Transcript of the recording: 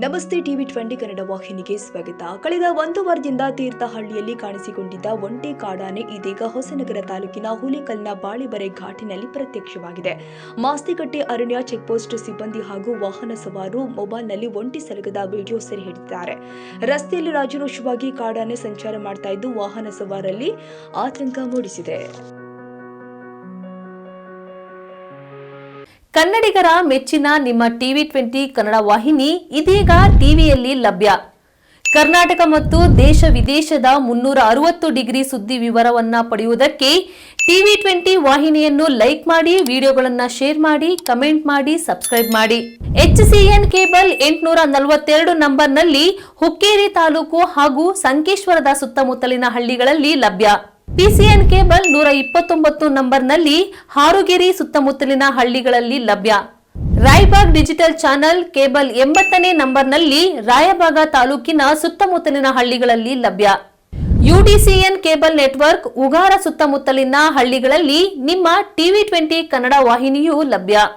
ನಮಸ್ತೆ ಟಿವಿ 20 ಕನ್ನಡ ವಾಹಿನಿಗೆ ಸ್ವಾಗತ. ಕಳೆದ ಒಂದು ವಾರದಿಂದ ತೀರ್ಥಹಳ್ಳಿಯಲ್ಲಿ ಕಾಣಿಸಿಕೊಂಡಿದ್ದ ಒಂಟೆ ಕಾಡಾನೆ ಇದೀಗ ಹೊಸನಗರ ತಾಲೂಕಿನ ಹುಲಿಕಲ್ನ ಬಾಳಿಬರೆ ಘಾಟಿನಲ್ಲಿ ಪ್ರತ್ಯಕ್ಷವಾಗಿದೆ. ಮಾಸ್ತಿಕಟ್ಟೆ ಅರಣ್ಯ ಚೆಕ್ಪೋಸ್ಟ್ ಸಿಬ್ಬಂದಿ ಹಾಗೂ ವಾಹನ ಸವಾರರು ಮೊಬೈಲ್ನಲ್ಲಿ ಒಂಟಿ ಸಲಗದ ವಿಡಿಯೋ ಸೆರೆ ಹಿಡಿದಿದ್ದಾರೆ. ರಸ್ತೆಯಲ್ಲಿ ರಾಜರೋಷವಾಗಿ ಕಾಡಾನೆ ಸಂಚಾರ ಮಾಡ್ತಾ ಇದ್ದು ವಾಹನ ಸವಾರರಲ್ಲಿ ಆತಂಕ ಮೂಡಿಸಿದೆ. ಕನ್ನಡಿಗರ ಮೆಚ್ಚಿನ ನಿಮ್ಮ ಟಿವಿ 20 ಕನ್ನಡ ವಾಹಿನಿ ಇದೀಗ ಟಿವಿಯಲ್ಲಿ ಲಭ್ಯ. ಕರ್ನಾಟಕ ಮತ್ತು ದೇಶ ವಿದೇಶದ 360 ಡಿಗ್ರಿ ಸುದ್ದಿ ವಿವರವನ್ನ ಪಡೆಯುವುದಕ್ಕೆ ಟಿವಿ 20 ವಾಹಿನಿಯನ್ನು ಲೈಕ್ ಮಾಡಿ, ವಿಡಿಯೋಗಳನ್ನು ಶೇರ್ ಮಾಡಿ, ಕಮೆಂಟ್ ಮಾಡಿ, ಸಬ್ಸ್ಕ್ರೈಬ್ ಮಾಡಿ. HCN ಕೇಬಲ್ 842 ನಂಬರ್ನಲ್ಲಿ ಹುಕ್ಕೇರಿ ತಾಲೂಕು ಹಾಗೂ ಸಂಕೇಶ್ವರದ ಸುತ್ತಮುತ್ತಲಿನ ಹಳ್ಳಿಗಳಲ್ಲಿ ಲಭ್ಯ. PCN ಕೇಬಲ್ 129 ನಂಬರ್ನಲ್ಲಿ ಹಾರುಗೆರೆ ಸುತ್ತಮುತ್ತಲಿನ ಹಳ್ಳಿಗಳಲ್ಲಿ ಲಭ್ಯ. ರಾಯಬಾಗ್ ಡಿಜಿಟಲ್ ಚಾನೆಲ್ ಕೇಬಲ್ 80ನೇ ನಂಬರ್ನಲ್ಲಿ ರಾಯಬಾಗ ತಾಲೂಕಿನ ಸುತ್ತಮುತ್ತಲಿನ ಹಳ್ಳಿಗಳಲ್ಲಿ ಲಭ್ಯ. UDCN ಕೇಬಲ್ ನೆಟ್ವರ್ಕ್ ಉಗಾರ ಸುತ್ತಮುತ್ತಲಿನ ಹಳ್ಳಿಗಳಲ್ಲಿ ನಿಮ್ಮ ಟಿವಿ 20 ಕನ್ನಡ ವಾಹಿನಿಯೂ ಲಭ್ಯ.